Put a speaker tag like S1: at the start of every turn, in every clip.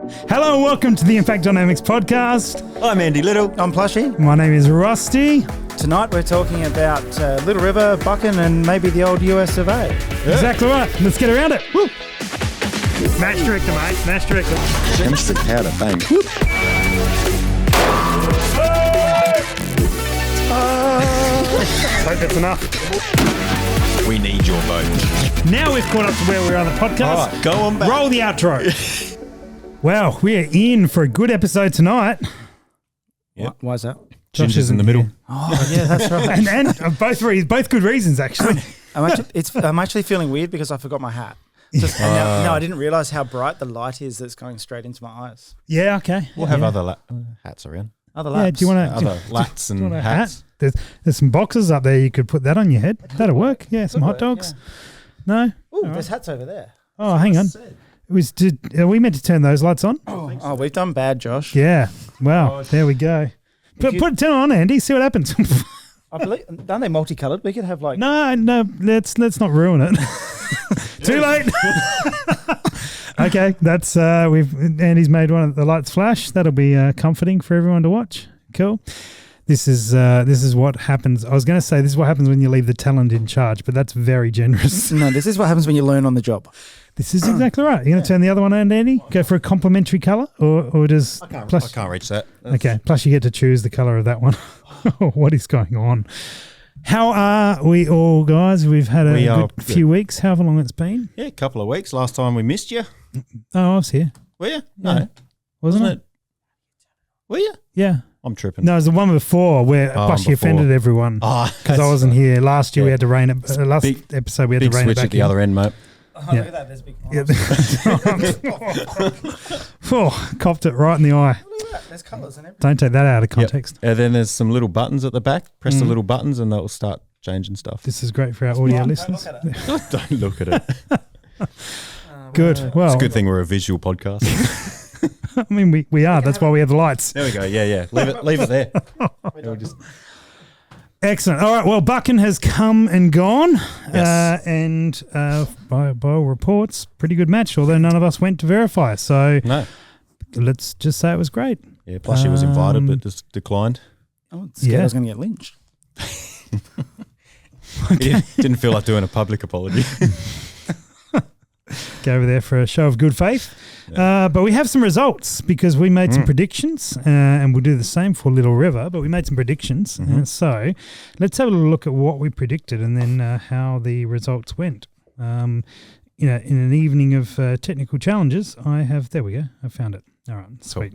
S1: Hello and welcome to the Impact Dynamics podcast.
S2: I'm Andy Little.
S3: I'm Plushy.
S1: My name is Rusty.
S3: Tonight we're talking about Little River, Buchan and maybe the old US of A.
S1: Yeah. Exactly right. Let's get around it. Woo. Match director, mate. Match director.
S2: Chemistry powder, bang.
S1: Hope that's enough.
S2: We need your vote.
S1: Now we've caught up to where we are on the podcast.
S2: All right, go on back.
S1: Roll the outro. Well, we are in for a good episode tonight.
S3: Yep. Why is that?
S1: Josh
S2: Ginger's in the middle.
S1: here.
S3: Oh, yeah, that's right.
S1: and both good reasons, actually.
S3: I'm actually feeling weird because I forgot my hat. No, I didn't realise how bright the light is that's going straight into my eyes.
S1: Yeah, okay.
S2: We'll have other hats around.
S3: Other
S1: Yeah,
S3: laps.
S1: do you want to
S2: Other lats and hats.
S1: There's some boxes up there. You could put that on your head. That'll work. Yeah, some hot dogs. No?
S3: Oh, there's hats over there.
S1: Oh, hang on. Are we meant to turn those lights on?
S3: Oh, we've done bad, Josh.
S1: Yeah. Wow. There we go. Turn it on, Andy. See what happens.
S3: I believe, aren't they multicoloured? We could have like...
S1: No. Let's not ruin it. Too late. Okay. That's Andy's made one of the lights flash. That'll be comforting for everyone to watch. Cool. This is what happens. I was going to say this is what happens when you leave the talent in charge, but that's very generous.
S3: No, this is what happens when you learn on the job.
S1: This is exactly right. You're going to turn the other one on, Andy? Go for a complementary colour, or does
S2: I can't reach that.
S1: Okay, plus you get to choose the colour of that one. What is going on? How are we all, guys? We've had a good few weeks, however long it's been.
S2: Yeah, a couple of weeks. Last time we missed you.
S1: Oh, I was here.
S2: Were you? No.
S1: Yeah. Wasn't it?
S2: Were you?
S1: Yeah.
S2: I'm tripping.
S1: No, it was the one before where Plushy offended everyone because I wasn't here. Last year we had to rein it. Last episode we had to rein it back
S2: switch at the other end, mate.
S3: Oh, look at that. There's a big
S1: Copped it right in the eye.
S3: Look at that. There's colours and everything.
S1: Don't take that out of context.
S2: And then there's some little buttons at the back. Press the little buttons and they'll start changing stuff.
S1: This is great for our audio listeners.
S2: Don't look at it.
S1: Good. Well,
S2: It's a good thing we're a visual podcast.
S1: I mean, we are. That's why we have the lights.
S2: There we go. Yeah. Leave it there.
S1: Excellent. All right. Well, Buchan has come and gone.
S2: Yes.
S1: And by all reports, pretty good match, although none of us went to verify. So let's just say it was great.
S2: Yeah, Plushy was invited but just declined.
S3: Oh, scared I was going to get lynched.
S2: He didn't feel like doing a public apology.
S1: Go over there for a show of good faith. Yeah. But we have some results because we made some predictions and we'll do the same for Little River, but we made some predictions. So let's have a look at what we predicted and then how the results went. In an evening of technical challenges, there we go. I found it. All right, sweet.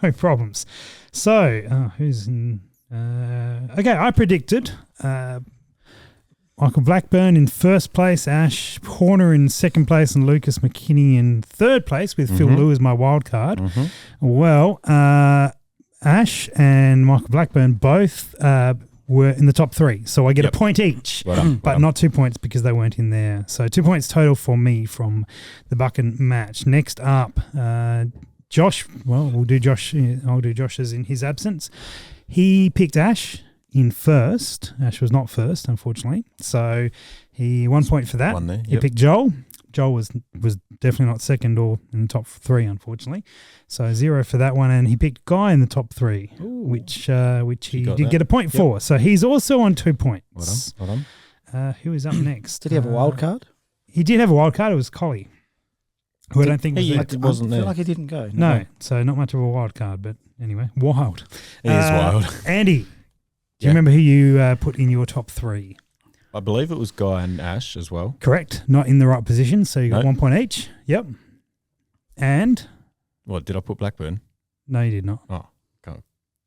S1: No problems. So who's in? Okay, I predicted Michael Blackburn in first place, Ash Horner in second place, and Lucas McKinney in third place with Phil Liu as my wild card. Well, Ash and Michael Blackburn both were in the top three, so I get a point each, but not 2 points because they weren't in there. So 2 points total for me from the Buchan match. Next up, Josh. Well, we'll do Josh. I'll do Josh's in his absence. He picked Ash in first. Ash was not first, unfortunately. So he 1 point for that. He picked Joel. Joel was definitely not second or in the top three, unfortunately. So 0 for that one. And he picked Guy in the top three, which he did get a point for. So he's also on 2 points.
S2: Well done.
S1: Who is up next?
S3: Did he have a wild card?
S1: He did have a wild card. It was Collie, who I don't think was there.
S2: wasn't there.
S3: I feel like he didn't go.
S1: No, so not much of a wild card, but anyway, wild.
S2: He is wild.
S1: Andy. Do you remember who you put in your top three?
S2: I believe it was Guy and Ash as well.
S1: Correct. Not in the right position, so you got 1 point each. Yep. And?
S2: What, did I put Blackburn?
S1: No, you did not.
S2: Oh, go.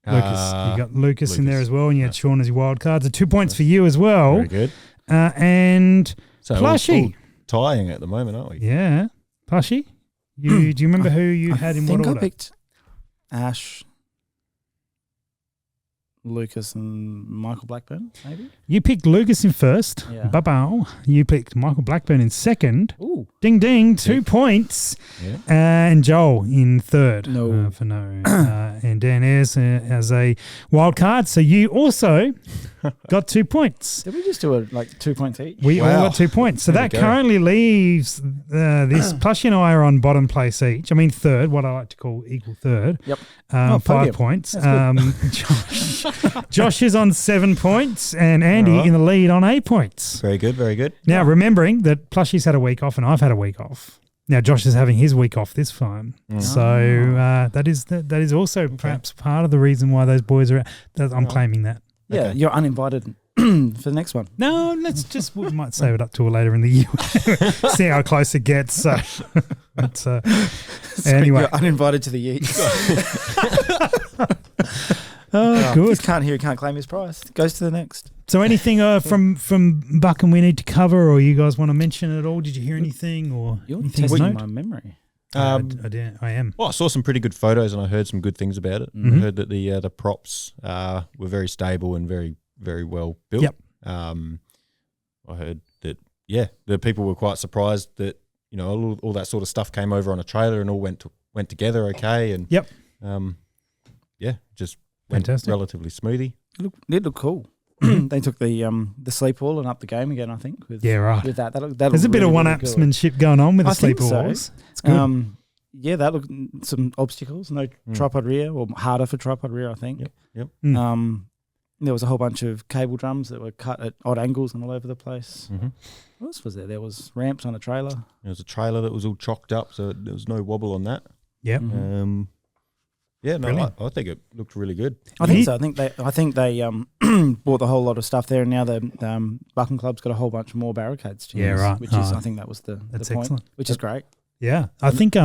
S1: Lucas. You got Lucas in there as well, and you had Sean as your wild card. So 2 points for you as well.
S2: Very good.
S1: And
S2: so
S1: Plushy.
S2: All tying at the moment, aren't we?
S1: Yeah. Plushy? Do you remember who you had in what order?
S3: I picked Ash, Lucas and Michael Blackburn, maybe.
S1: You picked Lucas in first.
S3: Yeah.
S1: Ba-bow. You picked Michael Blackburn in second.
S3: Ooh.
S1: Ding, ding, 2 points.
S2: Yeah.
S1: And Joel in third.
S3: No.
S1: For no. And Dan Ayres as a wild card. So you also got 2 points.
S3: Did we just do 2 points each?
S1: We all
S2: Wow.
S1: got 2 points. So
S2: There we
S1: that
S2: go.
S1: currently leaves this. Plushy and I are on bottom place each. I mean, third, what I like to call equal third.
S3: Yep.
S1: 5
S3: podium.
S1: points.
S3: That's
S1: Josh is on 7 points and Andy
S2: Alright.
S1: in the lead on 8 points.
S2: Very good, very good.
S1: Now, remembering that Plushy's had a week off and I've had a week off. Now, Josh is having his week off this time. So that is also perhaps part of the reason why those boys are out. I'm claiming that.
S3: Yeah,
S2: Okay.
S3: you're uninvited for the next one.
S1: No, we might save it up till later in the year. See how close it gets. So, but, anyway.
S3: You're uninvited to the Yeats.
S1: Oh, good.
S3: He can't hear, he can't claim his prize. Goes to the next.
S1: So anything from Buckham we need to cover or you guys want to mention at all? Did you hear anything or
S3: You're
S1: anything of
S3: testing
S1: note?
S3: my memory.
S1: I am.
S2: Well, I saw some pretty good photos and I heard some good things about it.
S1: Mhm.
S2: I heard that the props were very stable and very, very well built.
S1: Yep.
S2: I heard that, the people were quite surprised that, all that sort of stuff came over on a trailer and all went together okay. And
S1: Yep.
S2: Just went
S1: Fantastic.
S2: relatively smoothly.
S3: It looked cool. They took the sleep wall and up the game again, I think. With,
S1: Yeah, right.
S3: With that looked
S1: There's a bit of one-upsmanship going on with the
S3: I think
S1: sleeper
S3: so.
S1: walls. It's good.
S3: Yeah, that looked some obstacles. No tripod rear, or harder for tripod rear, I think.
S2: Yep.
S3: There was a whole bunch of cable drums that were cut at odd angles and all over the place.
S2: Mm-hmm.
S3: What else was there? There was ramps on a trailer.
S2: There was a trailer that was all chocked up, so there was no wobble on that.
S1: Yep.
S3: Mhm.
S1: Brilliant.
S2: I think it looked really good.
S3: I think so. I think they bought a whole lot of stuff there, and now the Buckham Club's got a whole bunch more barricades to
S1: Yeah,
S3: use,
S1: right.
S3: which is
S1: Oh,
S3: I think that was the
S1: that's
S3: point,
S1: excellent.
S3: which is great.
S1: Yeah. I think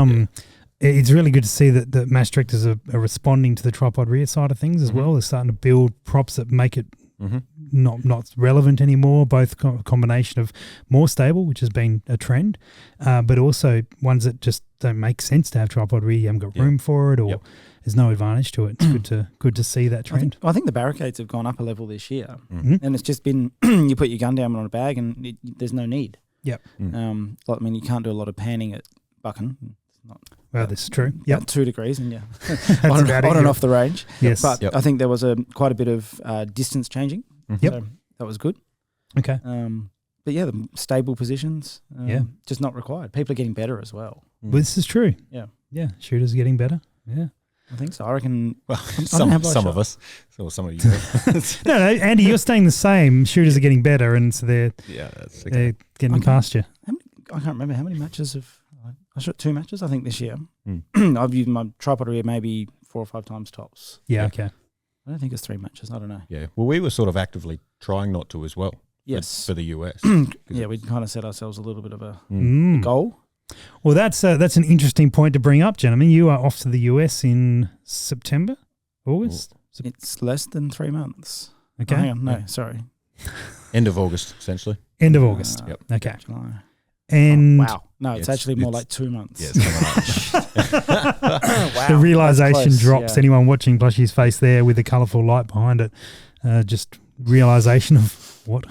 S1: it's really good to see that the match directors are responding to the tripod rear side of things as well. They're starting to build props that make it not relevant anymore, both combination of more stable, which has been a trend, but also ones that just don't make sense to have tripod rear. You haven't got room for it or there's no advantage to it. It's good to see that trend.
S3: I think the barricades have gone up a level this year,
S1: Mhm.
S3: and it's just been you put your gun down on a bag and there's no need.
S1: Yep.
S3: You can't do a lot of panning at Buchan. It's not
S1: Well, this is true. Yep.
S3: about 2 degrees and
S1: That's
S3: on
S1: about
S3: and
S1: it.
S3: off the range.
S1: Yes.
S3: But
S2: Yep.
S3: I think there was quite a bit of distance changing.
S1: Yep.
S3: So that was good.
S1: Okay.
S3: But yeah, the stable positions,
S1: Yeah.
S3: just not required. People are getting better as well.
S1: Well, this is true.
S3: Yeah.
S1: Yeah. Shooters are getting better. Yeah.
S3: I think so. I reckon.
S2: Well,
S3: don't
S2: some
S3: have my
S2: of
S3: shot.
S2: us, or some of you.
S1: No, Andy, you're staying the same. Shooters are getting better, and so they're
S2: That's
S1: they're getting
S3: Okay.
S1: past you.
S3: I can't remember how many matches I shot 2 matches, I think, this year.
S2: Mm.
S3: I've used my tripod rear maybe 4 or 5 times tops.
S1: Yeah.
S2: Yeah.
S1: Okay.
S3: I don't think it's 3 matches. I don't know.
S2: Yeah. Well, we were sort of actively trying not to as well.
S3: Yes.
S2: For the US.
S3: Yeah, we kind of set ourselves a little bit of a
S1: Mm.
S3: goal.
S1: Well, that's an interesting point to bring up, gentlemen. You are off to the US in September, August.
S3: It's less than 3 months.
S1: Okay.
S3: Oh, hang on. No, sorry.
S2: End of August, essentially.
S1: End of August.
S2: Yep.
S1: Okay.
S3: July.
S1: And
S3: wow. No, it's actually more
S2: it's-
S3: like 2 months.
S2: Yeah, it's coming up.
S3: Wow.
S1: the realization
S3: that's close,
S1: drops.
S3: yeah.
S1: Anyone watching Plushy's face there with the colourful light behind it, just realization of what?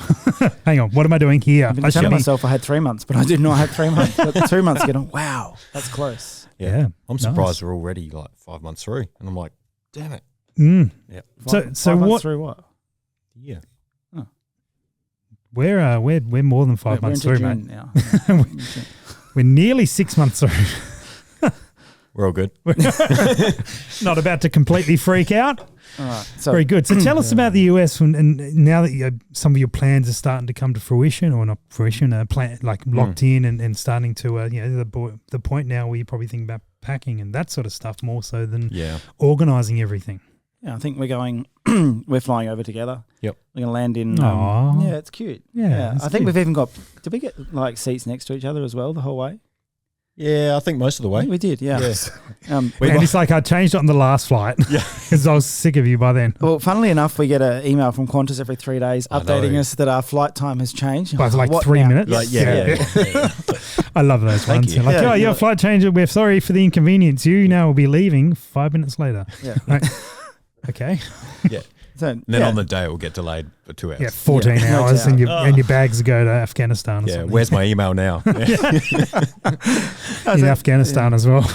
S1: Hang on, what am I doing here?
S3: I've been
S1: I should
S3: telling
S1: be-
S3: myself I had 3 months, but I did not have 3 months. But 2 months getting, wow, that's close.
S1: Yeah.
S2: I'm
S1: Nice.
S2: surprised we're already like 5 months through. And I'm like, damn it.
S1: Mm.
S2: Yeah.
S1: So-
S3: Five
S1: so
S3: months
S1: what-
S3: through what?
S2: Yeah.
S1: We're more than 5
S3: We're
S1: months
S3: into
S1: through,
S3: June
S1: mate.
S3: now.
S1: We're nearly 6 months through.
S2: We're all good.
S1: Not about to completely freak out.
S3: All right. So
S1: Very good. So tell us about the US and now that some of your plans are starting to come to fruition, or not fruition, plan like locked in and starting to the point now where you probably think about packing and that sort of stuff more so than
S2: Yeah.
S1: organising everything.
S3: yeah, I think we're going. We're flying over together.
S2: Yep.
S3: We're going to land in.
S1: Aw.
S3: Yeah, it's cute.
S1: Yeah,
S3: I
S1: it's
S3: think
S1: cute.
S3: we've even got. Did we get like seats next to each other as well the whole way?
S2: Yeah, I think most of the
S3: I
S2: way.
S3: think we did. Yeah.
S2: Yes.
S1: And it's like I changed it on the last flight because I was sick of you by then.
S3: Well, funnily enough, we get an email from Qantas every 3 days
S2: I
S3: updating
S2: know.
S3: us that our flight time has changed.
S1: By like
S3: What
S1: 3
S3: now?
S1: minutes.
S2: Like,
S3: Yeah.
S1: I love those
S2: Thank
S1: ones.
S2: you.
S1: Like,
S3: Yeah,
S1: oh, your
S3: yeah.
S1: flight changer, we're sorry for the inconvenience. You now will be leaving 5 minutes later.
S3: Yeah.
S1: Like, okay.
S3: So,
S2: And then on the day it will get delayed for 2 hours.
S1: Yeah, 14
S3: Yeah, no
S1: hours, and
S3: doubt.
S1: your bags go to Afghanistan or
S2: Yeah,
S1: something.
S2: where's my email now?
S1: in Afghanistan as well.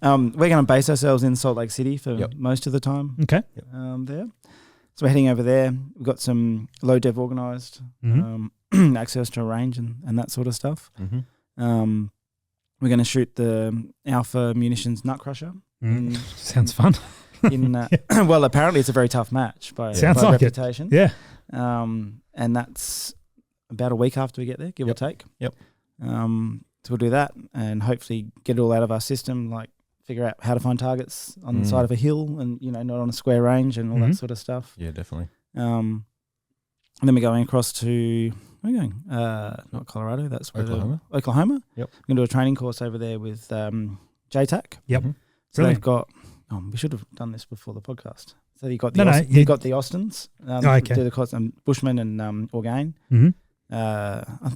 S3: We're going to base ourselves in Salt Lake City for
S2: Yep.
S3: most of the time
S1: Okay.
S3: there. So we're heading over there. We've got some low dev organised,
S1: Mhm.
S3: access to a range and that sort of stuff.
S2: Mm-hmm.
S3: We're going to shoot the Alpha Munitions Nut Crusher.
S1: Mm. Sounds fun.
S3: Well, apparently it's a very tough match by
S1: Sounds like it.
S3: reputation.
S1: Yeah.
S3: And that's about a week after we get there, give or take.
S2: Yep.
S3: So we'll do that and hopefully get it all out of our system, like figure out how to find targets on the side of a hill and, not on a square range and all that sort of stuff.
S2: Yeah, definitely.
S3: And then we're going across to, where are we going? Not Colorado, that's where Oklahoma.
S2: Yep.
S3: We're going to do a training course over there with JTAC.
S1: Yep.
S2: Mm-hmm.
S3: So
S1: Brilliant.
S3: they've got, we should have done this before the podcast. So you got the
S1: you
S3: got the Austins,
S1: okay.
S3: do the course, Bushman and Orgain.
S1: Mm-hmm.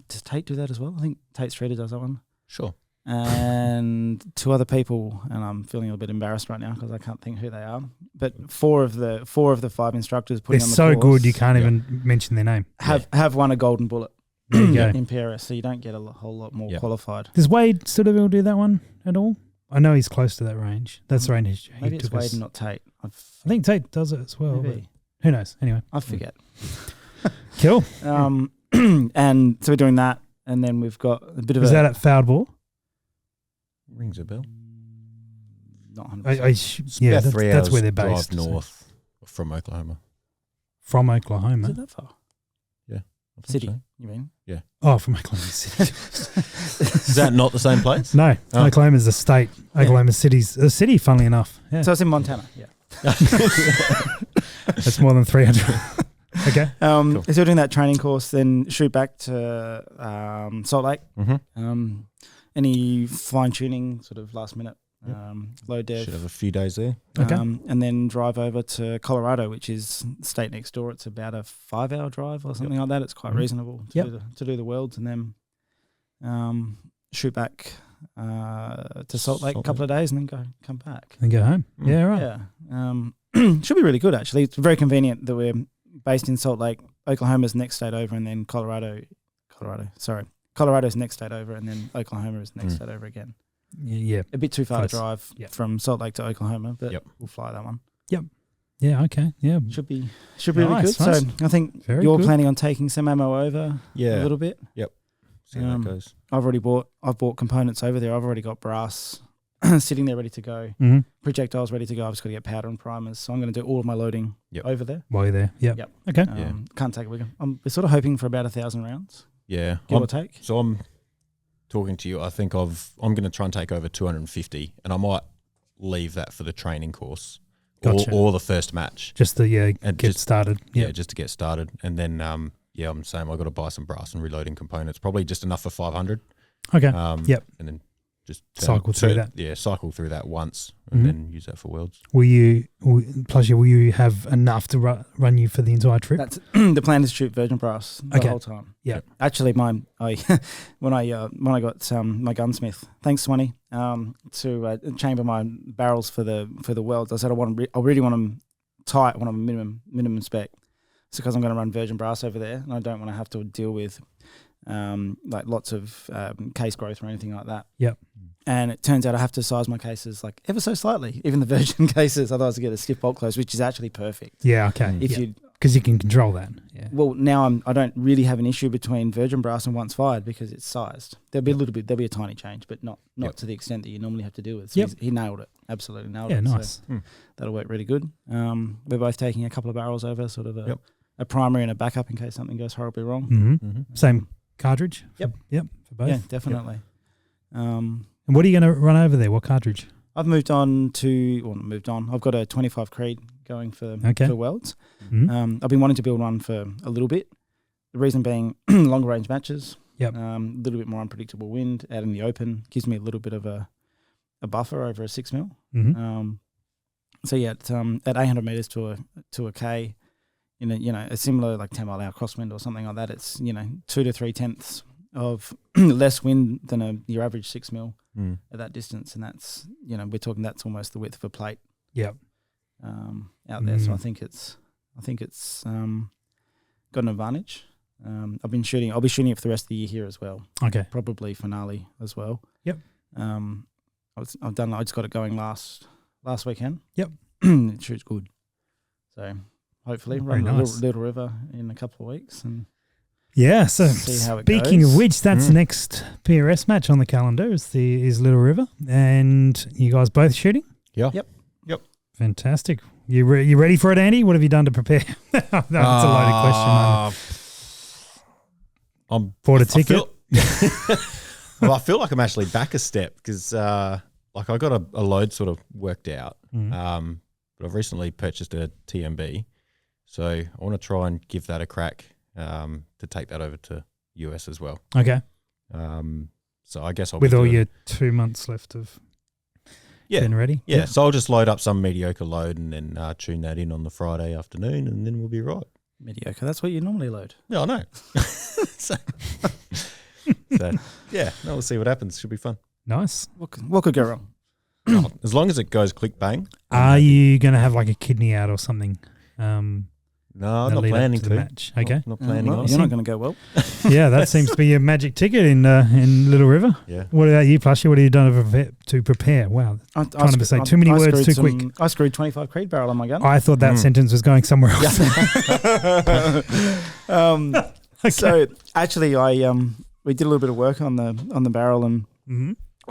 S3: Does Tate do that as well? I think Tate Streeter does that one.
S2: Sure.
S3: And 2 other people, and I'm feeling a little bit embarrassed right now because I can't think who they are. But 4 of the 5 instructors putting
S1: They're
S3: on the
S1: so
S3: course
S1: good you can't even mention their name.
S3: have won a golden bullet
S1: There you go.
S3: in PRS, so you don't get a whole lot more qualified.
S1: Does Wade Soderville do that one at all? I know he's close to that range. That's the range he
S3: Maybe it's
S1: took us.
S3: Wade and not Tate.
S1: I think Tate does it as well. But
S3: Maybe.
S1: who knows? Anyway.
S3: I forget.
S1: Cool.
S3: And so we're doing that, and then we've got a bit of
S1: Is that at Fouled Ball?
S2: Rings a bell.
S3: not 100%.
S1: Yeah,
S2: About 3
S1: that's
S2: hours
S1: where they're
S2: drive
S1: based. so.
S2: north from Oklahoma.
S1: From
S3: Is
S1: Oklahoma.
S3: it that far?
S2: I think
S3: City,
S2: so.
S3: you mean?
S1: Oh, from Oklahoma City.
S2: Is that not the same place?
S1: No,
S2: Oh.
S1: Oklahoma's a state. Oklahoma City's a city, funnily enough. Yeah.
S3: So it's in Montana, yeah.
S1: That's more than 300. Okay.
S2: Cool.
S3: So we're doing that training course, then shoot back to Salt Lake.
S2: Mm-hmm.
S3: Any fine tuning, sort of last minute, low dev.
S2: Should have a few days there.
S1: Okay.
S3: And then drive over to Colorado, which is state next door. It's about a 5-hour drive or something like that. It's quite reasonable to do the worlds, and then shoot back to Salt Lake a couple of days, and then come back.
S1: And go home. Yeah, right.
S3: Yeah, should be really good actually. It's very convenient that we're based in Salt Lake. Oklahoma's next state over, and then Colorado's next state over, and then Oklahoma is next state over again.
S1: Yeah.
S3: A bit too far
S1: Close.
S3: to drive
S1: Yep.
S3: from Salt Lake to Oklahoma, but
S2: Yep.
S3: we'll fly that one.
S1: Yeah, okay. Yeah.
S3: Should be really
S1: Nice,
S3: good.
S1: nice.
S3: So I think
S1: Very
S3: you're
S1: good.
S3: planning on taking some ammo over a little bit.
S2: See how that goes.
S3: I've bought components over there. I've already got brass sitting there ready to go.
S1: Mm-hmm.
S3: Projectiles ready to go. I've just got to get powder and primers. So I'm going to do all of my loading over there.
S1: While you're there. Yeah.
S3: Yep.
S1: Okay.
S3: Can't take a week. We're sort of hoping for about 1,000 rounds,
S2: Yeah.
S3: give or take.
S2: So I'm talking to you. I think I'm going to try and take over 250, and I might leave that for the training course
S1: Gotcha.
S2: or the first match.
S1: Just to
S2: And
S1: get
S2: just-
S1: started. Yeah.
S2: Just to get started, and then I'm saying I've got to buy some brass and reloading components. Probably just enough for 500.
S1: Okay.
S2: Yep. And then just
S1: Cycle through that.
S2: Yeah, cycle through that once, and
S1: Mhm.
S2: then use that for worlds.
S1: Will you have enough to run you for the entire trip?
S3: That's the plan is to shoot virgin brass the
S1: Okay.
S3: whole time.
S1: Yeah.
S3: Actually, when I got my gunsmith, thanks Swanee, to chamber my barrels for the welds. I said I really want them tight. I want them minimum spec. It's because I'm going to run virgin brass over there, and I don't want to have to deal with like lots of case growth or anything like that.
S1: Yep.
S3: And it turns out I have to size my cases like ever so slightly, even the virgin cases. Otherwise, I get a stiff bolt close, which is actually perfect.
S1: Yeah. Okay. Because you can control that. Yeah.
S3: Well, now I don't really have an issue between virgin brass and once fired because it's sized. There'll be a tiny change, but not to the extent that you normally have to deal with. So he nailed it, absolutely nailed it.
S1: Yeah. Nice.
S3: So that'll work really good. We're both taking a couple of barrels over, sort of a primary and a backup in case something goes horribly wrong.
S1: Mm-hmm.
S2: Mm-hmm.
S1: Same cartridge.
S3: Yep.
S1: For both.
S3: Yeah, definitely.
S1: And what are you going to run over there? What cartridge?
S3: I've I've got a 25 Creed going for welds.
S1: Mm-hmm.
S3: I've been wanting to build one for a little bit. The reason being longer range matches.
S1: Yep.
S3: A little bit more unpredictable wind out in the open gives me a little bit of a buffer over a 6mm.
S1: Mm-hmm.
S3: So yeah, at 800 meters to a K, a similar like 10 mile hour crosswind or something like that. It's 2 to 3 tenths of less wind than your average 6mm at that distance, and that's we're talking that's almost the width of a plate.
S1: Yep.
S3: out there. So I think it's got an advantage. I'll be shooting it for the rest of the year here as well.
S1: Okay.
S3: Probably finale as well.
S1: Yep.
S3: I just got it going last weekend.
S1: Yep.
S3: It shoots good. So hopefully
S1: Very
S3: run
S1: nice.
S3: Little River in a couple of weeks and
S1: Yeah, so
S3: see how it
S1: speaking
S3: goes.
S1: of which, that's the next PRS match on the calendar is Little River, and you guys both shooting?
S2: Yeah.
S3: Yep.
S1: Fantastic. You ready for it, Andy? What have you done to prepare? That's a loaded question.
S2: I'm
S1: Bought a ticket?
S2: Well, I feel like I'm actually back a step because like I got a load sort of worked out, but I've recently purchased a TMB, so I want to try and give that a crack to take that over to US as well.
S1: Okay.
S2: So I guess I'll
S1: With
S2: be
S1: all
S2: doing,
S1: your 2 months left of being ready?
S2: yeah. So I'll just load up some mediocre load and then tune that in on the Friday afternoon, and then we'll be right.
S3: Mediocre. That's what you normally load.
S2: Yeah, I know. so yeah, no, we'll see what happens. Should be fun.
S1: Nice.
S3: What could go wrong?
S2: As long as it goes click bang.
S1: Are you going to have like a kidney out or something?
S2: No, I'm not
S1: lead up
S2: planning
S1: to
S2: to.
S1: the match. Okay.
S2: Not planning
S3: Well,
S2: on.
S3: you're not going to go well.
S1: Yeah, that seems to be a magic ticket in Little River.
S2: Yeah.
S1: What about you, Plushy? What have you done to prepare? Wow. Trying to say too many words too quick.
S3: I screwed 25 Creed barrel on my gun.
S1: I thought that sentence was going somewhere else. Okay.
S3: So actually, we did a little bit of work on the barrel and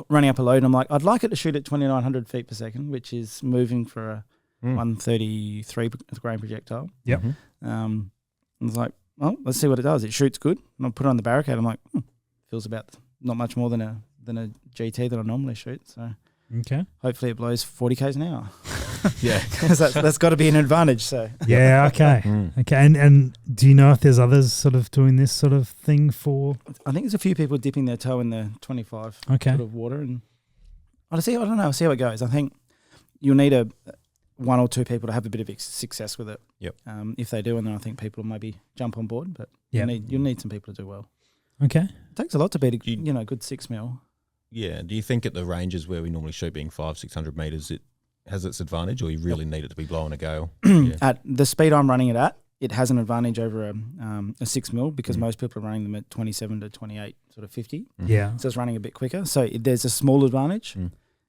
S3: running up a load. And I'm like, I'd like it to shoot at 2,900 feet per second, which is moving for a 133 grain projectile.
S1: Yep.
S3: I was like, well, let's see what it does. It shoots good, and I put it on the barricade. I'm like, feels about not much more than a GT that I normally shoot. So
S1: Okay.
S3: hopefully it blows 40 k's an hour.
S2: Yeah.
S3: Because that's got to be an advantage. So
S1: Yeah, okay. Okay. And do you know if there's others sort of doing this sort of thing for?
S3: I think there's a few people dipping their toe in the 25
S1: Okay.
S3: foot of water, and I don't know. See how it goes. I think you'll need one or two people to have a bit of success with it.
S2: Yep.
S3: If they do, and then I think people will maybe jump on board. But
S1: Yep.
S3: you'll need some people to do well.
S1: Okay.
S3: It takes a lot to beat a good 6 mil.
S2: Yeah. Do you think at the ranges where we normally shoot being 500-600 meters, it has its advantage, or you really need it to be blowing a gale? Yeah.
S3: At the speed I'm running it at, it has an advantage over a 6 mil because most people are running them at 27 to 28, sort of 50.
S1: Yeah.
S3: So it's running a bit quicker. So there's a small advantage.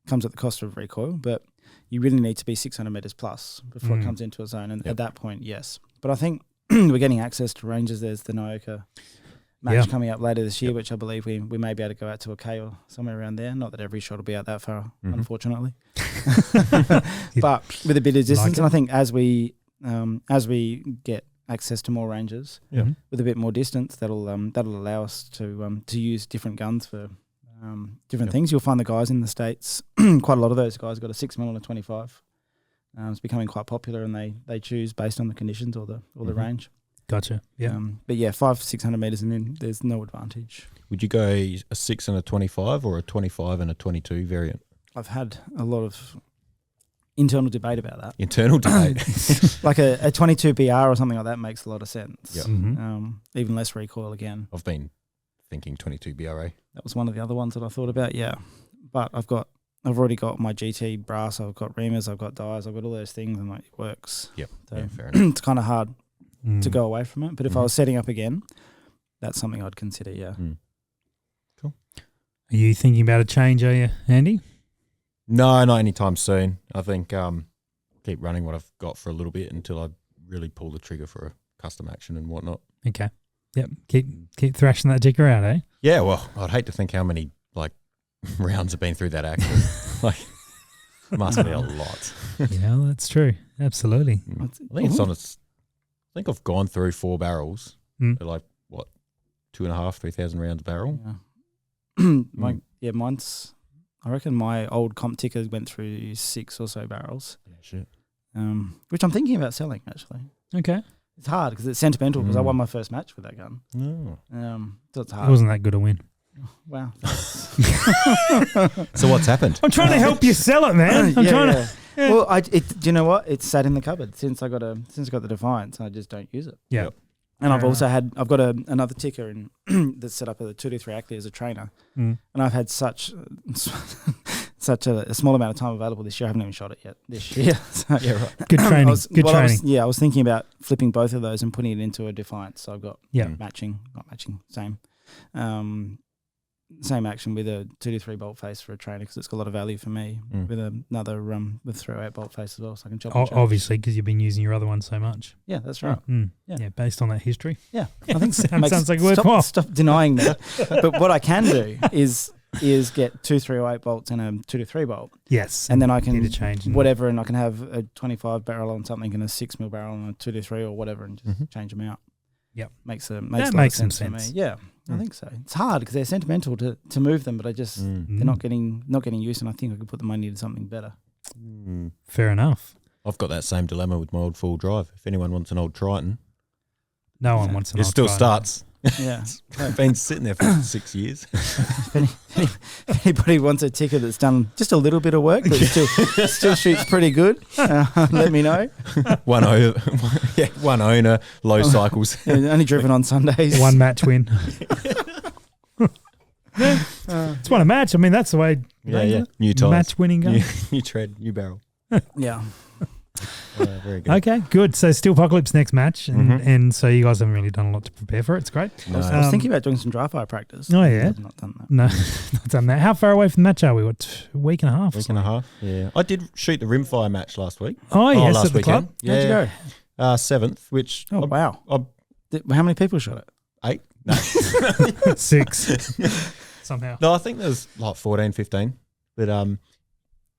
S3: Comes at the cost of recoil, but you really need to be 600 meters plus before it comes into a zone. And at that point, yes. But I think we're getting access to ranges. There's the Nyoka match coming up later this year, which I believe we may be able to go out to a K or somewhere around there. Not that every shot will be out that far, unfortunately. But with a bit of distance, and I think as we get access to more ranges with a bit more distance, that'll allow us to use different guns for different things. You'll find the guys in the States, quite a lot of those guys got a 6 mil and a 25. It's becoming quite popular, and they choose based on the conditions or the range.
S1: Gotcha. Yeah.
S3: But yeah, 500-600 meters, and then there's no advantage.
S2: Would you go a 6 and a 25 or a 25 and a 22 variant?
S3: I've had a lot of internal debate about that.
S2: Internal debate.
S3: Like a 22 BR or something like that makes a lot of sense.
S2: Yeah.
S3: Even less recoil again.
S2: I've been thinking 22 BRA.
S3: That was one of the other ones that I thought about. Yeah, but I've already got my GT brass. I've got reamers. I've got dies. I've got all those things, and like it works.
S2: Yep.
S3: So
S2: Yeah, fair enough.
S3: it's kind of hard to go away from it. But if I was setting up again, that's something I'd consider. Yeah.
S2: Cool.
S1: Are you thinking about a change, are you, Andy?
S2: No, not anytime soon. I think keep running what I've got for a little bit until I really pull the trigger for a custom action and whatnot.
S1: Okay. Yep. Keep thrashing that ticker out, eh?
S2: Yeah, well, I'd hate to think how many rounds have been through that action. It must be a lot.
S1: Yeah, that's true. Absolutely.
S2: I think it's on its. I think I've gone through 4 barrels. They're 2,500, 3,000 rounds a barrel.
S3: Yeah. Mine's. I reckon my old comp ticker went through 6 or so barrels.
S2: Yeah, shit.
S3: Which I'm thinking about selling actually.
S1: Okay.
S3: It's hard because it's sentimental because I won my first match with that gun.
S2: No.
S3: So it's
S1: It
S3: hard.
S1: wasn't that good a win.
S3: Wow.
S2: So what's happened?
S1: I'm trying to help you sell it, man. I'm trying to. Yeah.
S3: Well, do you know what? It's sat in the cupboard since I got the Defiance. I just don't use it.
S1: Yeah.
S2: Yep.
S3: And I've got another ticker that's set up at a 223 Ackley as a trainer, and I've had such such a small amount of time available this year. I haven't even shot it yet this year. So,
S2: Yeah, right.
S1: Good training. Good
S3: I
S1: training.
S3: was thinking about flipping both of those and putting it into a Defiance. So I've got
S1: Yeah.
S3: same action with a 2 to 3 bolt face for a trainer because it's got a lot of value for me. With another with 308 bolt face as well, so I can chop.
S1: Obviously, because you've been using your other one so much.
S3: Yeah, that's right.
S1: Yeah, based on that history.
S3: Yeah, I think so.
S1: Sounds like worthwhile.
S3: Stop denying me. But what I can do is get 2 308 bolts and a 2 to 3 bolt.
S1: Yes,
S3: and then I can
S1: change
S3: whatever, and I can have a 25 barrel on something and a 6mm barrel on a 2 to 3 or whatever, and just change them out.
S1: Yep,
S3: makes
S1: some
S3: sense
S1: sense
S3: to me. Yeah, I think so. It's hard because they're sentimental to move them, but I just they're not getting use, and I think I could put the money into something better.
S1: Fair enough.
S2: I've got that same dilemma with my old full drive. If anyone wants an old Triton,
S1: no one wants an old
S2: Triton. It still
S1: Triton.
S2: starts.
S3: Yeah,
S2: It's been sitting there for 6 years.
S3: If anybody wants a ticket that's done just a little bit of work but still shoots pretty good, let me know.
S2: One owner, low cycles.
S3: Only driven on Sundays.
S1: One match win. It's won a match. I mean, that's the way.
S2: Yeah. New tires.
S1: Match winning gun.
S2: New tread, new barrel.
S3: Yeah.
S2: Very good.
S1: Okay, good. So Steel Apocalypse next match, and so you guys haven't really done a lot to prepare for it. It's great.
S2: No.
S3: I was thinking about doing some dry fire practice.
S1: Oh yeah,
S3: I've not done that.
S1: No, not done that. How far away from the match are we? What, a week and a half?
S2: Week and a half. Yeah, I did shoot the rimfire match last week.
S1: Oh yes,
S2: last
S1: at the
S2: weekend.
S1: club.
S2: Yeah.
S3: How'd you go?
S2: 7th, which
S3: wow. How many people shot it?
S2: 8. No.
S1: 6 somehow.
S2: No, I think there was like 14, 15. But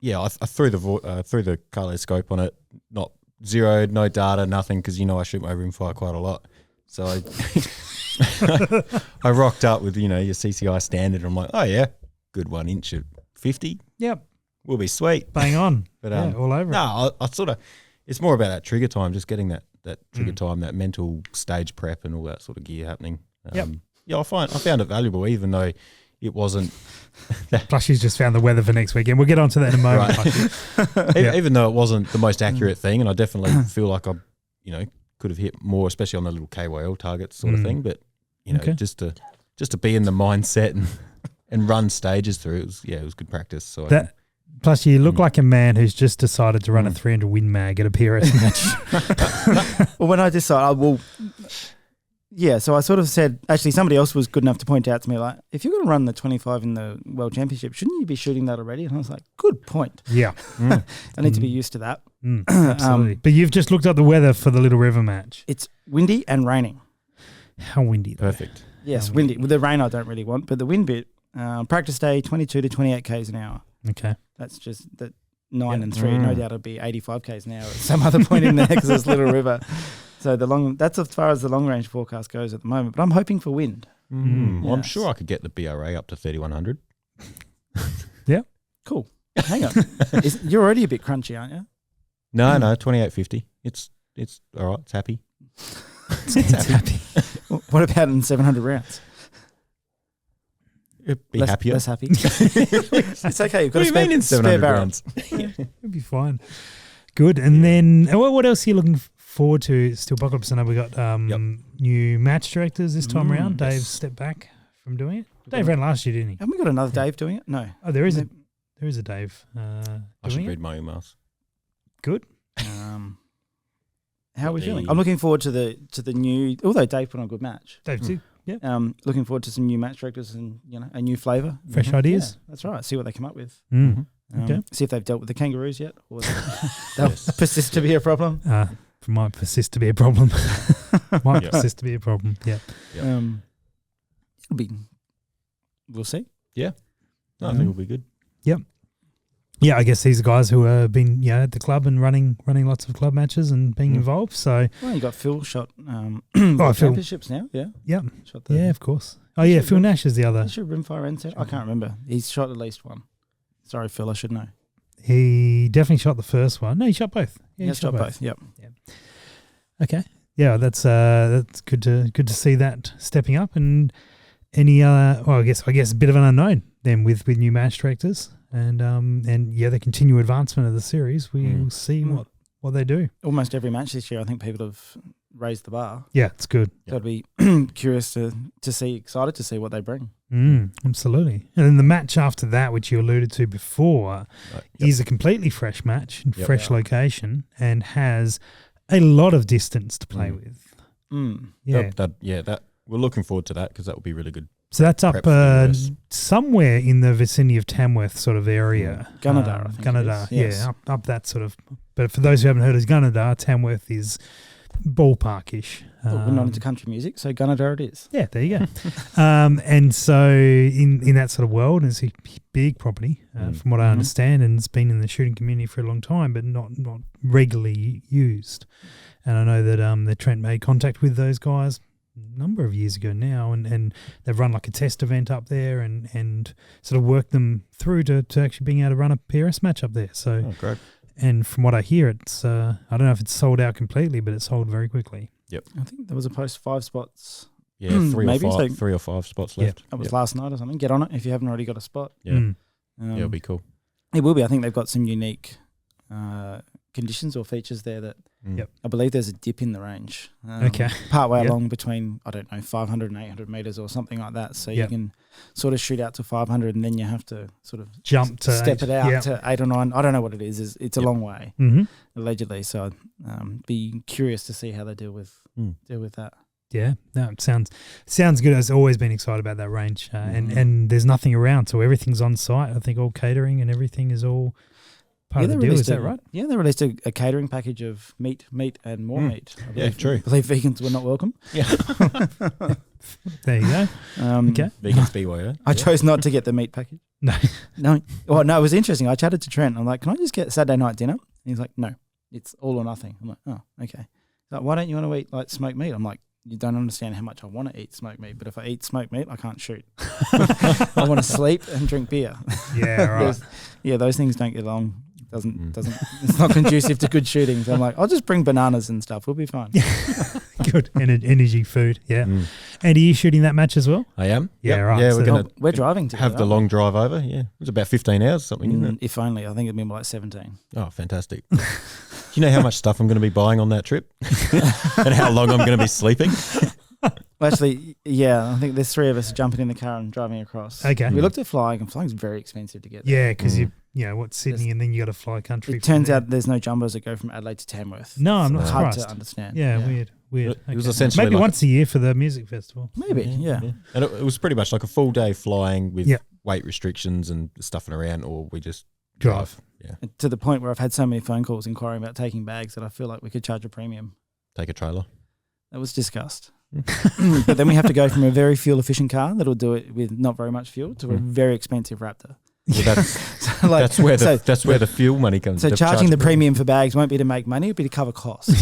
S2: yeah, I threw the Carlo scope on it, not zeroed, no data, nothing, because I shoot my rimfire quite a lot. So I rocked up with your CCI standard. I'm like, oh yeah, good 1 inch at 50.
S1: Yep,
S2: we'll be sweet.
S1: Bang on.
S2: But
S1: all over.
S2: No, I sort of. It's more about that trigger time, just getting that trigger time, that mental stage prep, and all that sort of gear happening. Yeah, I found it valuable, even though it wasn't.
S1: Plushy's just found the weather for next weekend. We'll get onto that in a moment.
S2: Right. Even though it wasn't the most accurate thing, and I definitely feel like I, could have hit more, especially on the little KYL targets sort of thing. But just to be in the mindset and run stages through, it was good practice. So
S1: Plus, you look like a man who's just decided to run a 300 win mag at a PRS match.
S3: Well, when I decided, so I sort of said, actually, somebody else was good enough to point out to me, like, if you're going to run the 25 in the World Championship, shouldn't you be shooting that already? And I was like, good point.
S1: Yeah.
S3: I need to be used to that.
S1: Absolutely. But you've just looked up the weather for the Little River match.
S3: It's windy and raining.
S1: How windy, though?
S2: Perfect.
S3: Yes, windy. With the rain, I don't really want, but the wind bit, practice day, 22 to 28 Ks an hour.
S1: Okay.
S3: That's just that 9 and 3. No doubt it'll be 85 Ks an hour at some other point in there because it's Little River. So that's as far as the long range forecast goes at the moment. But I'm hoping for wind.
S2: Well, I'm sure I could get the BRA up to 3100.
S1: Yeah.
S3: Cool. Hang on. You're already a bit crunchy, aren't you?
S2: No, 2850. It's all right. It's happy.
S1: It's happy.
S3: What about in 700 rounds?
S2: It'd be happier.
S3: Less happy. It's okay. You've got
S2: what do you mean in 700
S3: barrel.
S2: rounds?
S1: It'll be fine. Good. And then, what else are you looking forward to? Steel Apocalypse. I know we got new match directors this time around. Dave stepped back from doing it. Dave ran last year, didn't he?
S3: Haven't we got another Dave doing it? No.
S1: Oh, there is a Dave.
S2: I should read my emails.
S1: Good.
S3: How are we feeling? I'm looking forward to the new. Although Dave put on a good match.
S1: Dave too. Yeah.
S3: Looking forward to some new match directors and a new flavour,
S1: fresh ideas.
S3: Yeah, that's right. See what they come up with.
S1: Okay.
S3: See if they've dealt with the kangaroos yet, or they'll persist to be a problem.
S1: Might persist to be a problem. Persist to be a problem. Yeah.
S3: It'll be. We'll see.
S2: Yeah. No, I think it'll be good.
S1: Yep. Yeah, I guess these are guys who have been at the club and running lots of club matches and being involved. So
S3: you got Phil shot
S1: Phil.
S3: championships now. Yeah.
S1: Yep. Yeah, of course. Oh yeah, Phil Nash is the other.
S3: Should rimfire and set? I can't remember. He's shot at least one. Sorry, Phil. I should know.
S1: He definitely shot the first one. No, he shot both. Yeah,
S3: he shot both. Yep.
S1: Yeah. Okay. Yeah, that's good to see that stepping up. And any I guess a bit of an unknown then with new match directors. And the continued advancement of the series, we will see what they do.
S3: Almost every match this year, I think people have raised the bar.
S1: Yeah, it's good.
S3: So I'd be curious to see, excited to see what they bring.
S1: Absolutely. And then the match after that, which you alluded to before, is a completely fresh match, fresh location, and has a lot of distance to play with.
S2: That we're looking forward to that because that will be really good.
S1: So that's up somewhere in the vicinity of Tamworth sort of area.
S3: Gunnedah, I think
S1: Gunnedah,
S3: yes.
S1: up that sort of. But for those who haven't heard of Gunnedah, Tamworth is ballparkish.
S3: We're not into country music, so Gunnedah it is.
S1: Yeah, there you go. And so in that sort of world, it's a big property, from what I understand, and it's been in the shooting community for a long time, but not regularly used. And I know that Trent made contact with those guys a number of years ago now, and they've run like a test event up there and sort of worked them through to actually being able to run a PRS match up there. So,
S2: great.
S1: And from what I hear, it's I don't know if it's sold out completely, but it's sold very quickly.
S2: Yep.
S3: I think there was a post 5 spots.
S2: Yeah, three or five spots left.
S3: That was last night or something. Get on it if you haven't already got a spot.
S2: Yeah, it'll be cool.
S3: It will be. I think they've got some unique conditions or features there that I believe there's a dip in the range. Partway along between, 500 and 800 metres or something like that. So you can sort of shoot out to 500 and then you have to sort of
S1: jump to
S3: step it out to 8 or 9. I don't know what it is. It's a long way, allegedly. So I'd be curious to see how they deal with that.
S1: Yeah, no, it sounds good. I've always been excited about that range, and there's nothing around, so everything's on site. I think all catering and everything is all part of the deal. Is that right?
S3: Yeah, they released a catering package of meat, and more meat.
S2: True.
S3: I believe vegans were not welcome.
S2: Yeah.
S1: There you go.
S3: Okay.
S2: Vegans BYO.
S3: I chose not to get the meat package. No. Well, no, it was interesting. I chatted to Trent. I'm like, can I just get Saturday night dinner? And he's like, no, it's all or nothing. I'm like, oh, okay. He's like, why don't you want to eat like smoked meat? I'm like, you don't understand how much I want to eat smoked meat, but if I eat smoked meat, I can't shoot. I want to sleep and drink beer.
S1: Yeah, right.
S3: Those things don't get along. Doesn't it's not conducive to good shooting. So I'm like, I'll just bring bananas and stuff. We'll be fine.
S1: Good. Energy food. Yeah. And are you shooting that match as well?
S2: I am.
S1: Yeah, right.
S2: Yeah,
S3: we're driving to
S2: have the long drive over. Yeah. It was about 15 hours or something, isn't it?
S3: If only. I think it'd be more like 17.
S2: Oh, fantastic. Do you know how much stuff I'm going to be buying on that trip? And how long I'm going to be sleeping?
S3: Well, actually, I think there's 3 of us jumping in the car and driving across.
S1: Okay.
S3: We looked at flying, and flying's very expensive to get there.
S1: Yeah, because Sydney, and then you got to fly country.
S3: It turns out there's no jumbos that go from Adelaide to Tamworth.
S1: No, I'm not
S3: hard
S1: surprised.
S3: to understand.
S1: Yeah, weird.
S2: It was essentially
S1: maybe once a year for the music festival.
S3: Maybe, yeah.
S2: And it was pretty much like a full day flying with weight restrictions and stuffing around, or we just drive. Yeah.
S3: To the point where I've had so many phone calls inquiring about taking bags that I feel like we could charge a premium.
S2: Take a trailer.
S3: That was discussed. But then we have to go from a very fuel efficient car that'll do it with not very much fuel to a very expensive Raptor.
S2: Well, that's where the fuel money comes.
S3: So charging the premium for bags won't be to make money; it'll be to cover costs.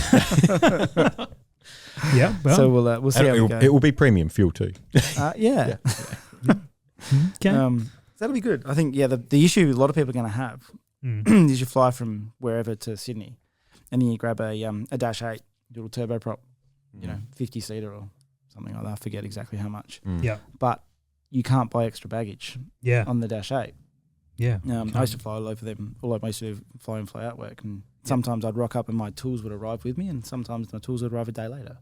S1: Yeah. Well,
S3: so we'll see how we go.
S2: It will be premium fuel too.
S3: Yeah.
S1: Okay.
S3: That'll be good. I think. Yeah. The issue a lot of people are going to have is you fly from wherever to Sydney, and then you grab a Dash 8 little turboprop, 50-seater or something like that. I forget exactly how much.
S1: Yeah.
S3: But you can't buy extra baggage.
S1: Yeah.
S3: On the Dash 8.
S1: Yeah.
S3: I used to fly all over them, I used to do fly in, fly out work, and sometimes I'd rock up and my tools would arrive with me, and sometimes my tools would arrive a day later.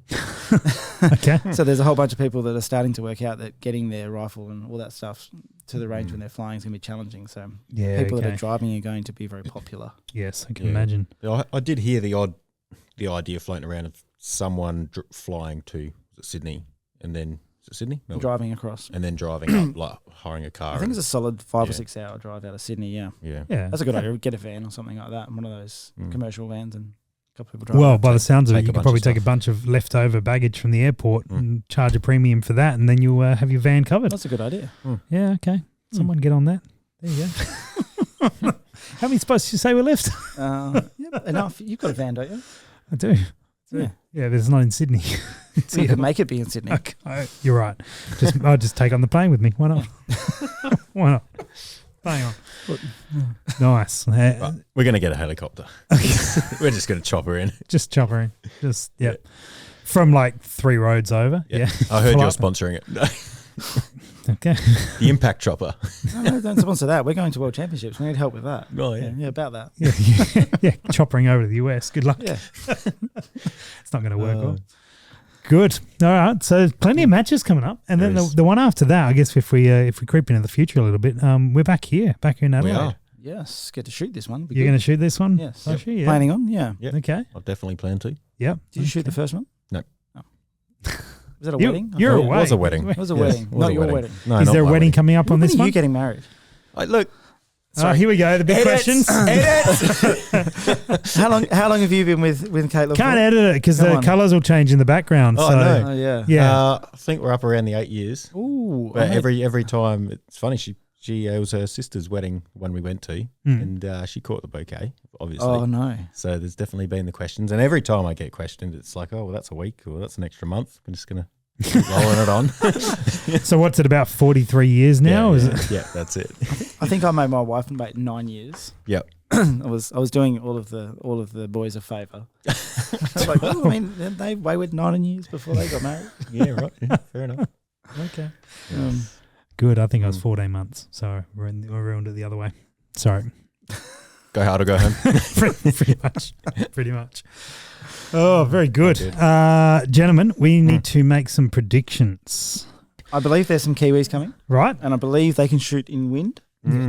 S1: Okay.
S3: So there's a whole bunch of people that are starting to work out that getting their rifle and all that stuff to the range when they're flying is going to be challenging. So people that are driving are going to be very popular.
S1: Yes, I can imagine.
S2: I did hear the idea floating around of someone flying to Sydney and then Sydney? Melbourne.
S3: Driving across.
S2: And then driving up, like hiring a car.
S3: I think it's a solid 5 or 6 hour drive out of Sydney, yeah. That's a good idea. Get a van or something like that, one of those commercial vans, and a couple of people drive.
S1: Well, by the sounds of it, you could probably take a bunch of leftover baggage from the airport and charge a premium for that, and then you'll have your van covered.
S3: That's a good idea.
S1: Yeah, okay. Someone get on that. There you go. How many spots did you say were left?
S3: Enough. You've got a van, don't you?
S1: I do. Yeah, but it's not in Sydney.
S3: So you could make it be in Sydney.
S1: Okay, you're right. I'll just take on the plane with me. Why not? Why not? Hang on. Nice.
S2: Right. We're going to get a helicopter. We're just going to chop her in.
S1: Just chop her in. Just, from like 3 roads over. Yeah.
S2: I heard you're sponsoring it.
S1: Okay.
S2: The Impact Chopper.
S3: No, don't sponsor that. We're going to World Championships. We need help with that.
S2: Oh, yeah.
S3: Yeah, about that.
S1: Yeah, choppering over to the US. Good luck.
S3: Yeah.
S1: It's not going to work well. Good. All right. So there's plenty of matches coming up, and then the one after that, I guess if we creep into the future a little bit, we're back here in Adelaide.
S2: We are.
S3: Yes, get to shoot this one.
S1: You're going to shoot this one?
S3: Yes.
S1: Plushy, yeah.
S3: Planning on? Yeah.
S2: Yep.
S1: Okay.
S2: I'll definitely plan to.
S1: Yep.
S3: Did you shoot the first one?
S2: No.
S3: Oh. Was that a wedding?
S1: You're
S2: It
S1: away.
S2: was a wedding.
S3: It was a
S2: Yes,
S3: wedding.
S2: it was
S3: Not
S2: a
S3: your wedding.
S2: No,
S1: Is
S2: not
S1: there a
S2: my
S1: wedding coming up on
S3: When
S1: this
S3: are
S1: one?
S3: you getting married?
S2: Look,
S1: Oh, here we go. The big questions.
S3: How long have you been with Caitlin?
S1: Can't edit it because
S3: Come
S1: the
S3: on.
S1: colours will change in the background.
S2: Oh,
S1: so
S2: no.
S3: Oh yeah.
S1: yeah.
S2: I think we're up around the 8 years.
S3: Ooh.
S2: But every time, it's funny. It was her sister's wedding when we went to, and she caught the bouquet, obviously.
S3: Oh no.
S2: So there's definitely been the questions, and every time I get questioned, it's like, oh, well, that's a week, or that's an extra month. I'm just gonna keep rolling it on.
S1: So what's it about 43 years now? Is it?
S2: Yeah, that's it.
S3: I think I made my wife about 9 years.
S2: Yep.
S3: I was doing all of the boys a favour. I was like, well, I mean, they waited 9 years before they got married.
S2: Yeah, right. Yeah, fair enough.
S3: Okay.
S1: Good. I think I was 14 months. So we're ruined it the other way. Sorry.
S2: Go hard or go home.
S1: Pretty much. Pretty much. Oh, very good. Gentlemen, we need to make some predictions.
S3: I believe there's some Kiwis coming,
S1: Right?
S3: and I believe they can shoot in wind.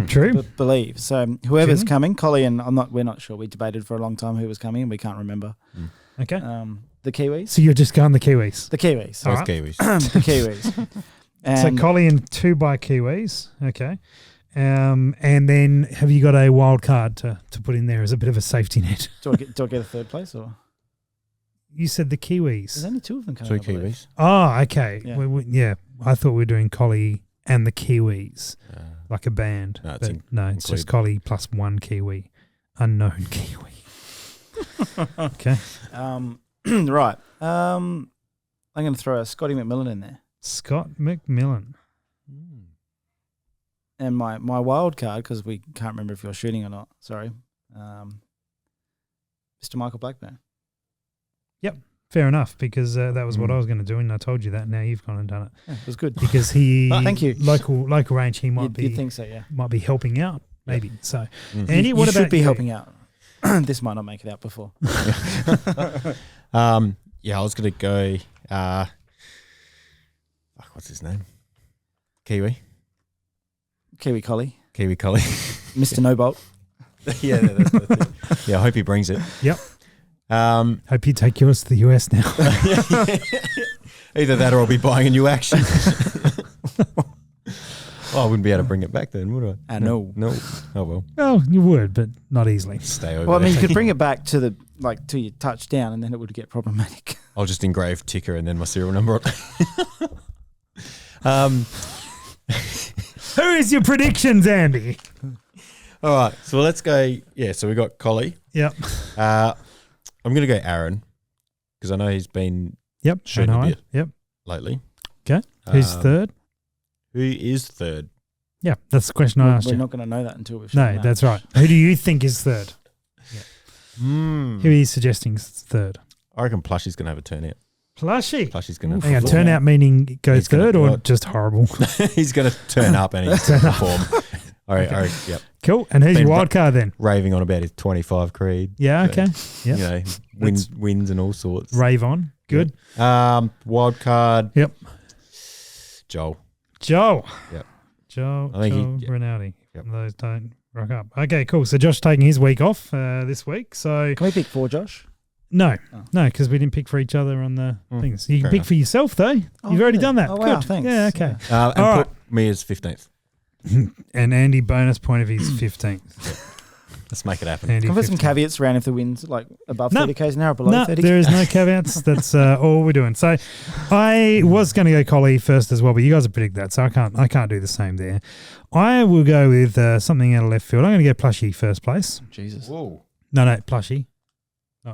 S1: True.
S3: Believe. So whoever's
S1: Really?
S3: coming, Collie and we're not sure. We debated for a long time who was coming, and we can't remember.
S1: Okay.
S3: The Kiwis.
S1: So you're just going the Kiwis.
S3: The Kiwis.
S2: Those
S1: Alright.
S2: Kiwis.
S3: The Kiwis. And
S1: So Collie and 2 by Kiwis. Okay. And then have you got a wild card to put in there as a bit of a safety net?
S3: do I get a third place or?
S1: You said the
S3: There's
S1: Kiwis.
S3: only 2 of them coming.
S2: Two
S3: I believe.
S2: Kiwis.
S1: Oh, okay.
S3: Yeah.
S1: Yeah. I thought we were doing Collie and the Kiwis, like a band.
S2: No, it's
S1: But it's just
S2: include.
S1: Collie plus 1 Kiwi. Unknown Kiwi. Okay.
S3: Right. I'm going to throw a Scotty McMillan in there.
S1: Scott McMillan.
S3: And my wild card, because we can't remember if you're shooting or not, sorry, Mr. Michael Blackburn.
S1: Fair enough, because that was what I was going to do, and I told you that. Now you've gone and done it.
S3: Yeah, it was good.
S1: Because he,
S3: Thank you.
S1: local range, he might
S3: You'd think so, yeah.
S1: be helping out, maybe. So,
S2: Mm.
S1: Andy,
S3: You
S1: what about
S3: should be
S1: you?
S3: helping out. This might not make it out before.
S2: Yeah, I was gonna go. What's his name? Kiwi
S3: Collie.
S2: Collie.
S3: Mr. No Bolt.
S2: Yeah, that's it. Yeah, I hope he brings it.
S1: Yep.
S2: Either
S1: Hope you take yours to the US now.
S2: that, or I'll be buying a new action. I wouldn't be able to bring it back then, would I?
S3: No.
S2: No. Oh well.
S1: Well, you would, but not easily.
S2: Stay over.
S3: Well, I mean, you
S2: there.
S3: could bring it back to to your touchdown, and then it would get problematic.
S2: I'll just engrave ticker and then my serial number on.
S1: Who is your predictions, Andy?
S2: All right, so let's go. Yeah, so we got Collie.
S1: Yep.
S2: I'm going to go Aaron because I know he's been
S1: Yep.
S2: Shooting a bit.
S1: Yep.
S2: lately.
S1: Okay. Who's third?
S2: Who is third?
S1: Yeah, that's the question I asked
S3: We're
S1: you.
S3: not going to know that until we've
S1: No, that's right. Who do you think is third? Who are you suggesting is third?
S2: I reckon Plushy's going to have a turnout.
S1: Plushy.
S2: Plushy's going to
S1: Hang on, turnout meaning it goes
S2: He's gonna
S1: third or
S2: what?
S1: just horrible?
S2: he's going to turn up and he's going to perform. All right, yep.
S1: Cool. And who's
S2: Been
S1: your wild card then?
S2: Raving on about his 25 creed.
S1: Yeah,
S2: So,
S1: okay. Yep.
S2: You know, wins and all sorts.
S1: Rave on. Good.
S2: Wild card.
S1: Yep.
S2: Joel.
S1: Joe.
S2: Yep.
S1: Joe
S2: I think
S1: Rinaldi.
S2: Yep.
S1: Those don't rock up. Okay, cool. So Josh taking his week off this week. So
S3: Can we pick 4, Josh?
S1: no,
S3: Oh.
S1: no, because we didn't pick for each other on the things. You can
S2: fair
S1: pick
S2: enough.
S1: for yourself though.
S3: Oh,
S1: You've already
S3: really?
S1: done that.
S3: Oh, wow,
S1: Good.
S3: thanks.
S1: Yeah, okay.
S3: Yeah.
S2: And
S1: All
S2: put me as 15th.
S1: And Andy bonus point if he's 15th.
S2: Let's make it happen.
S1: Andy
S3: Can we put some
S1: 15th.
S3: caveats around if the wind's like above
S1: No.
S3: 30 k's an hour or below
S1: No,
S3: 30?
S1: there is no caveats. That's all we're doing. So I was going to go Collie first as well, but you guys have predicted that, so I can't do the same there. I will go with something out of left field. I'm going to go Plushy first place.
S3: Jesus.
S2: Whoa.
S1: No, Plushy.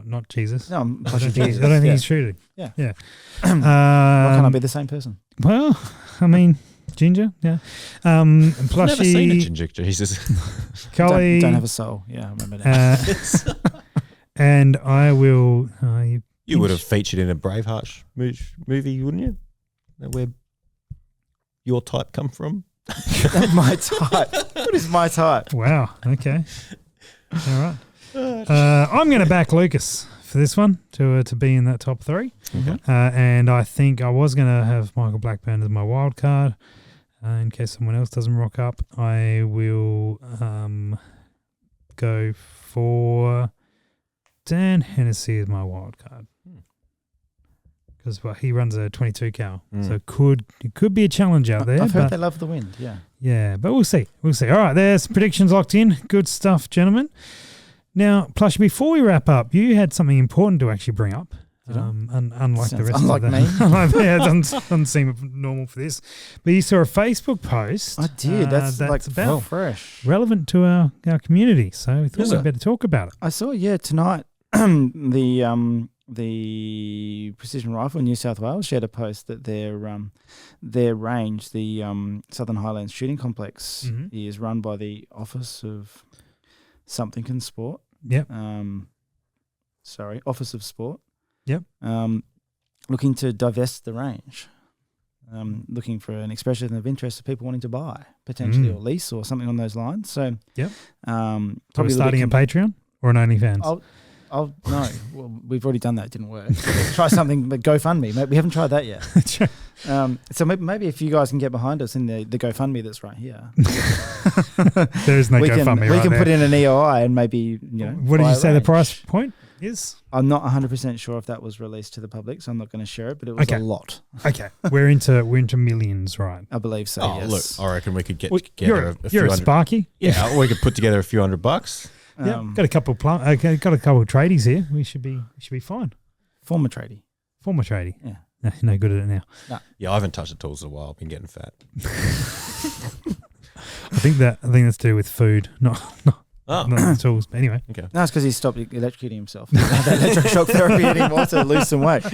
S1: Not Jesus.
S3: No, I'm
S1: I
S3: pushing
S1: don't think,
S3: Jesus.
S1: I don't think
S3: Yeah.
S1: he's shooting.
S3: Yeah.
S1: Yeah.
S3: Why can't I be the same person?
S1: Well, I mean, Ginger, yeah. Plushy,
S2: Never seen a ginger Jesus.
S1: Collie,
S3: Don't have a soul. Yeah, I remember that.
S1: and I will.
S2: You would have featured in a Braveheart movie, wouldn't you? Where your type come from?
S3: My type. What is my type?
S1: Wow. Okay. All right. I'm going to back Lucas for for this one to be in that top 3.
S2: Okay.
S1: And I think I was going to have Michael Blackburn as my wild card. In case someone else doesn't rock up, I will go for Dan Hennessy as my wild card. Because he runs a 22 cal, so it could be a challenge out there.
S3: I've heard they love the wind,
S1: Yeah, but we'll see. All right, there's predictions locked in. Good stuff, gentlemen. Now, Plushy, before we wrap up, you had something important to actually bring up. Unlike the rest
S3: unlike
S1: of
S3: me.
S1: Yeah, it doesn't seem normal for this. But you saw a Facebook post.
S3: I did. That's like
S1: about
S3: fresh.
S1: relevant to our community. So we thought we'd better talk about it.
S3: I saw, tonight, the Precision Rifle in New South Wales shared a post that their range, the Southern Highlands Shooting Complex, is run by the Office of Something in Sport.
S1: Yep.
S3: Office of Sport.
S1: Yep.
S3: Looking to divest the range. Looking for an expression of interest of people wanting to buy, potentially, or lease or something on those lines. So,
S1: yep.
S3: Probably
S1: starting a Patreon or an OnlyFans?
S3: No. Well, we've already done that. It didn't work. Try something, but GoFundMe. We haven't tried that yet. So maybe if you guys can get behind us in the GoFundMe that's right here.
S1: There is no GoFundMe.
S3: We can put in an EOI and maybe,
S1: What did you say the price point is?
S3: I'm not 100% sure if that was released to the public, so I'm not going to share it, but it was a lot.
S1: Okay. We're into millions, right?
S3: I believe so,
S2: Oh,
S3: yes.
S2: look, I reckon we could get together a few
S1: You're a
S2: hundred.
S1: Sparky.
S2: Yeah, we could put together a few $100.
S1: Yeah, got a couple of tradies here. We should be fine.
S3: Former tradie.
S1: Yeah. No good at it now.
S3: No.
S2: Yeah, I haven't touched the tools in a while. I've been getting fat.
S1: I think that's to do with food, not the tools. But anyway,
S2: Okay.
S3: No, it's because he stopped electrocuting himself. He doesn't have that electroshock therapy anymore to lose some weight.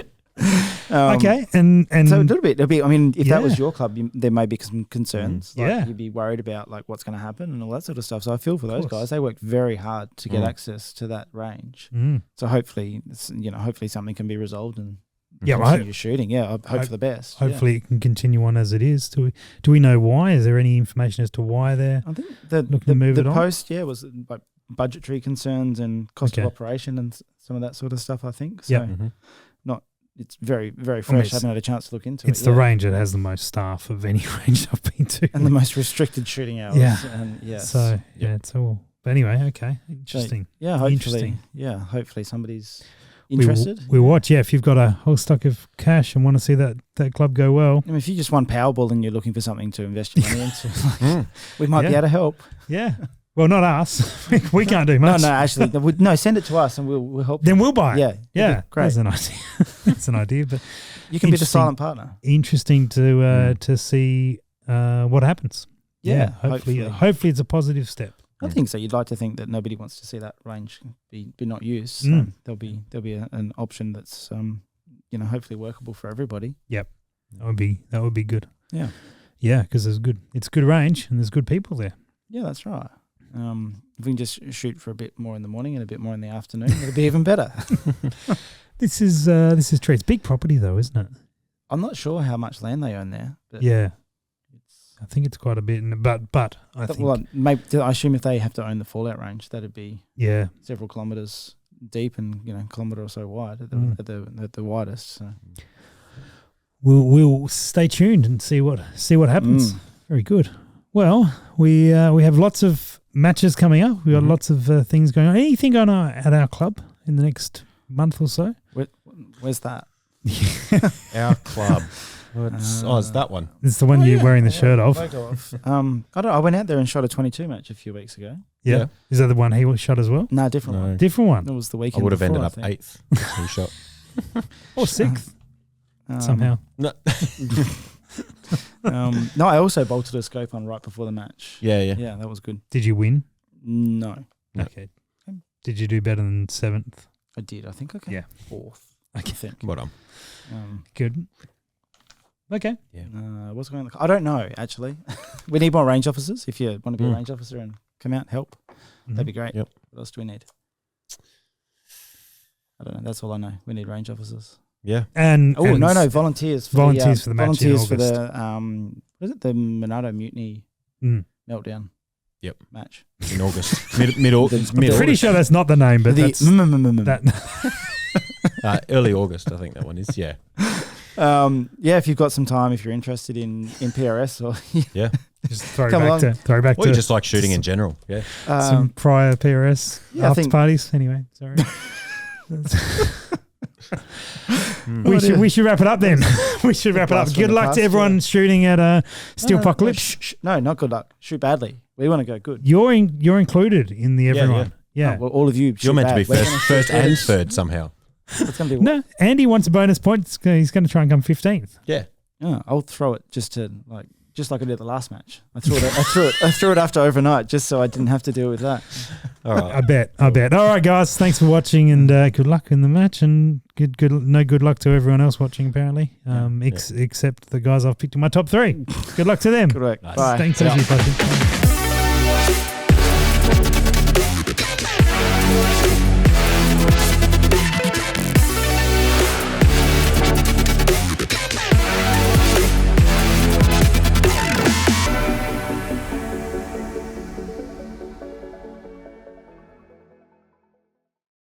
S1: Okay, and
S3: so a little bit. I mean, if that was your club, there may be some concerns.
S1: Yeah.
S3: You'd be worried about what's going to happen and all that sort of stuff. So I feel for those guys. They worked very hard to get access to that range. So hopefully, hopefully something can be resolved and continue shooting. Yeah, I hope for the best.
S1: Hopefully it can continue on as it is. Do we know why? Is there any information as to why they're
S3: I think
S1: looking to move it on?
S3: The post, was like budgetary concerns and cost of operation and some of that sort of stuff, I think. So it's very, very fresh. I haven't had a chance to look into it.
S1: It's the range that has the most staff of any range I've been to.
S3: And the most restricted shooting hours.
S1: Yeah.
S3: And yes.
S1: So, it's all. But anyway, okay. Interesting.
S3: So, hopefully somebody's interested.
S1: We watch, if you've got a whole stock of cash and want to see that club go well.
S3: I mean, if you just won Powerball and you're looking for something to invest your money into, we might be able to help.
S1: Yeah. Well, not us. We can't do much.
S3: No, actually. Send it to us and we'll help.
S1: Then we'll buy it.
S3: Yeah.
S1: Yeah.
S3: Great.
S1: That's an idea. That's an idea. But
S3: you can be the silent partner.
S1: Interesting to see what happens.
S3: Yeah.
S1: Hopefully it's a positive step.
S3: I think so. You'd like to think that nobody wants to see that range be not used. So there'll be an option that's hopefully workable for everybody.
S1: Yep. That would be good.
S3: Yeah.
S1: Yeah, because it's good range and there's good people there.
S3: Yeah, that's right. If we can just shoot for a bit more in the morning and a bit more in the afternoon, it'll be even better.
S1: This is true. It's big property though, isn't it?
S3: I'm not sure how much land they own there. But
S1: I think it's quite a bit, but I think.
S3: Well, maybe I assume if they have to own the fallout range, that'd be several kilometres deep and kilometre or so wide at the widest. So.
S1: We'll stay tuned and see what happens. Very good. Well, we have lots of matches coming up. We got lots of things going on. Anything going on at our club in the next month or so?
S3: Where's that?
S2: Our club. It's that one.
S1: It's the one you're wearing the shirt of.
S3: I don't know. I went out there and shot a 22 match a few weeks ago.
S1: Yeah. Is that the one he shot as well?
S3: No, different one.
S1: Different one.
S3: It was the weekend.
S2: I would have
S3: before,
S2: ended up 8th. He shot.
S1: Or 6th. Somehow.
S2: No.
S3: No, I also bolted a scope on right before the match.
S2: Yeah.
S3: Yeah, that was good.
S1: Did you win?
S3: No.
S1: Okay. Did you do better than 7th?
S3: I did. I think I came 4th. I think.
S2: Well done.
S1: Good. Okay.
S2: Yeah.
S3: What's going on? I don't know, actually. We need more range officers. If you want to be a range officer and come out and help, that'd be great.
S2: Yep.
S3: What else do we need? I don't know. That's all I know. We need range officers.
S2: Yeah.
S1: And
S3: volunteers. For the match
S1: volunteers
S3: for the what is it? The Monado Mutiny meltdown.
S2: Yep.
S3: Match
S2: in August. Mid August.
S1: I'm pretty sure that's not the name, but that's
S2: Early August, I think that one is. Yeah.
S3: If you've got some time, if you're interested in PRS or
S2: Yeah.
S1: Just throw
S3: Come
S1: back
S2: Or you
S1: to
S2: just like shooting in general. Yeah.
S1: some prior PRS
S3: yeah, I
S1: after
S3: think-
S1: parties. Anyway, sorry. We should wrap it up then. We should wrap it up.
S3: Blast from
S1: Good
S3: the
S1: luck
S3: past,
S1: to everyone shooting at Steel Apocalypse.
S3: No, not good luck. Shoot badly. We want to go good.
S1: You're included in the everyone. Yeah.
S3: Oh, well, all of you.
S2: You're meant to be
S3: shoot bad.
S2: first and third somehow.
S3: It's going to be.
S1: No, Andy wants a bonus point. He's going to try and come 15th.
S2: Yeah.
S3: Yeah, I'll throw it just like I did the last match. I threw it after overnight just so I didn't have to deal with that.
S2: All right.
S1: I bet. All right, guys. Thanks for watching and good luck in the match and good luck to everyone else watching apparently, except the guys I've picked in my top 3. Good luck to them.
S3: Good work.
S2: Nice.
S3: Bye.
S1: Thanks, Plushy.